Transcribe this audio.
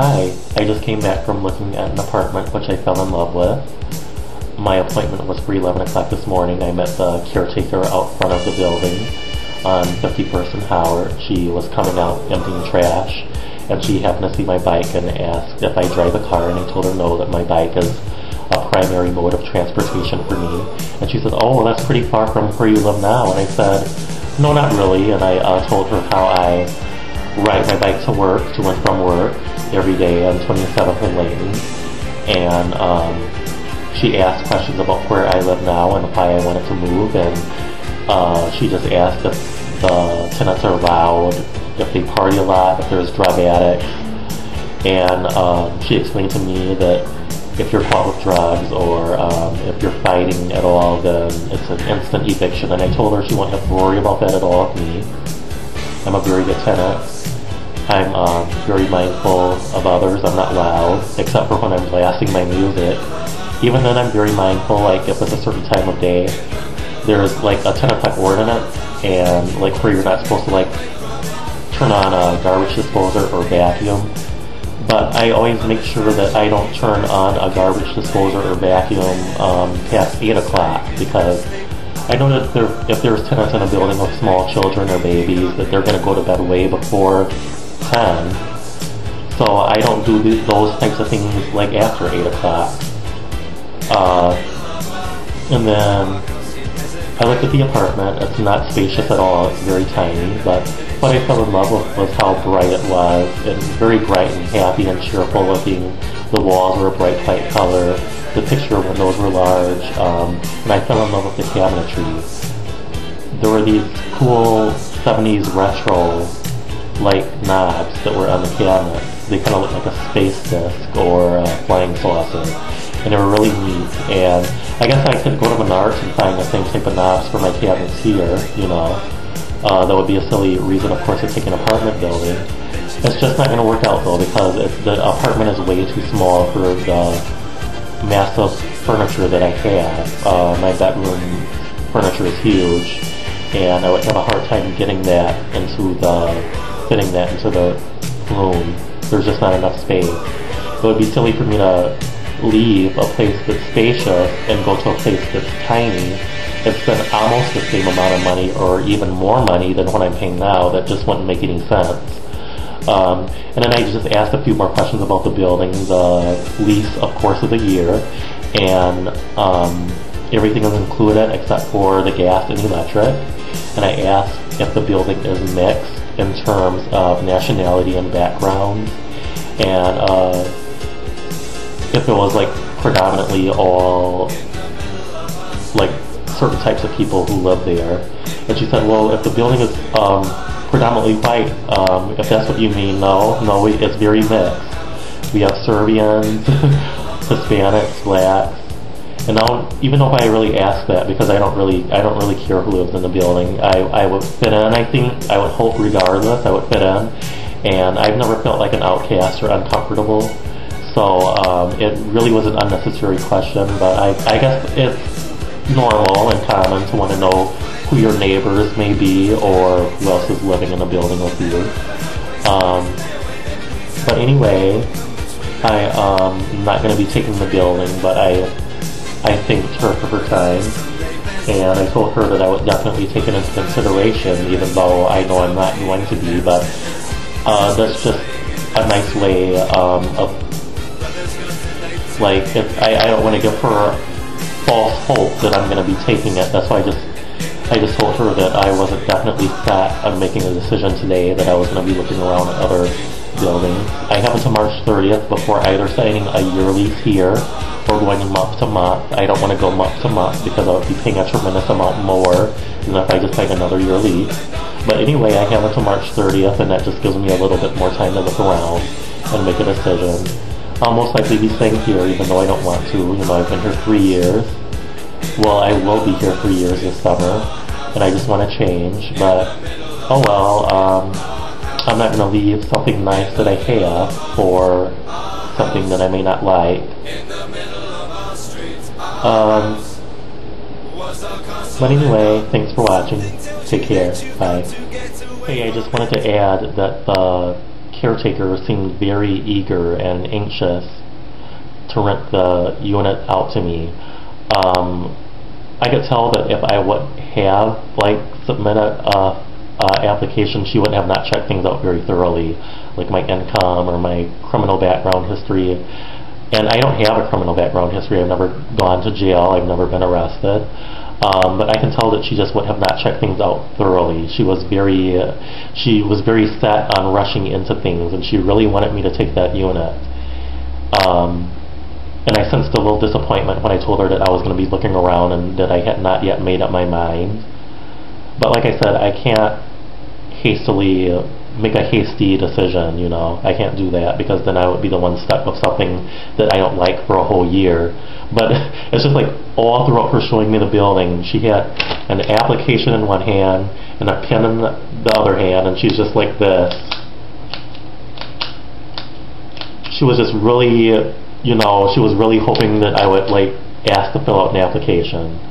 Hi, I just came back from looking at an apartment which I fell in love with. My appointment was for 11 o'clock this morning. I met the caretaker out front of the building on 51st and Howard. She was coming out emptying trash, and she happened to see my bike and asked if I drive a car, and I told her no, that my bike is a primary mode of transportation for me. And she said, oh, well, that's pretty far from where you live now. And I said, no, not really. And I told her how I ride my bike to work, to and from work, every day on 27th and Layton. And she asked questions about where I live now and why I wanted to move. And she just asked if the tenants are loud, if they party a lot, if there's drug addicts. And she explained to me that if you're caught with drugs or if you're fighting at all, then it's an instant eviction. And I told her she won't have to worry about that at all with me. I'm a very good tenant. I'm very mindful of others. I'm not loud, except for when I'm blasting my music. Even then, I'm very mindful, like if it's a certain time of day, there's like a 10 o'clock ordinance, and like where you're not supposed to like turn on a garbage disposer or vacuum. But I always make sure that I don't turn on a garbage disposer or vacuum past 8 o'clock, because I know that if there's tenants in a building with small children or babies, that they're going to go to bed way before 10. So I don't do those types of things like after 8 o'clock. And then I looked at the apartment. It's not spacious at all. It's very tiny, but what I fell in love with was how bright it was, and very bright and happy and cheerful looking. The walls were a bright white color. The picture windows were large, and I fell in love with the cabinetry. There were these cool 70s retro like knobs that were on the cabinet. They kind of looked like a space disc or a flying saucer, and they were really neat. And I guess I could go to Menards and find the same type of knobs for my cabinets here, you know. That would be a silly reason, of course, to take an apartment building. It's just not going to work out, though, because the apartment is way too small for the massive furniture that I have. My bedroom furniture is huge, and I would have a hard time fitting that into the room. There's just not enough space. It would be silly for me to leave a place that's spacious and go to a place that's tiny and spend almost the same amount of money or even more money than what I'm paying now. That just wouldn't make any sense. And then I just asked a few more questions about the building. The lease, of course, is a year, and everything is included except for the gas and electric. And I asked if the building is mixed in terms of nationality and background, and if it was like predominantly all like certain types of people who live there. And she said, well, if the building is predominantly white, if that's what you mean, no, it's very mixed. We have Serbians, Hispanics, blacks, and now, even though I really ask that, because I don't really care who lives in the building, I would fit in. I think I would hope regardless I would fit in, and I've never felt like an outcast or uncomfortable. So it really was an unnecessary question, but I guess it's normal and common to want to know who your neighbors may be or who else is living in a building with you. But anyway, I'm not going to be taking the building, but I thanked her for her time, and I told her that I would definitely take it into consideration, even though I know I'm not going to be, but that's just a nice way of, like, I don't want to give her false hope that I'm going to be taking it. That's why I just told her that I wasn't definitely set on making a decision today, that I was going to be looking around at other buildings. I have until March 30th before either signing a year lease here or going month to month. I don't want to go month to month because I would be paying a tremendous amount more than if I just signed another year lease. But anyway, I have until March 30th, and that just gives me a little bit more time to look around and make a decision. I'll most likely be staying here even though I don't want to. You know, I've been here 3 years. Well, I will be here 3 years this summer, and I just want to change, but oh well, I'm not going to leave something nice that I have for something that I may not like. But anyway, thanks for watching. Take care. Bye. Hey, I just wanted to add that the caretaker seemed very eager and anxious to rent the unit out to me. I could tell that if I would have like submitted a application, she would have not checked things out very thoroughly, like my income or my criminal background history. And I don't have a criminal background history. I've never gone to jail. I've never been arrested. But I can tell that she just would have not checked things out thoroughly. She was very set on rushing into things, and she really wanted me to take that unit. And I sensed a little disappointment when I told her that I was going to be looking around and that I had not yet made up my mind. But like I said, I can't make a hasty decision, you know. I can't do that, because then I would be the one stuck with something that I don't like for a whole year. But it's just like all throughout her showing me the building, she had an application in one hand and a pen in the other hand, and she's just like this. She was just really, you know, she was really hoping that I would like ask to fill out an application.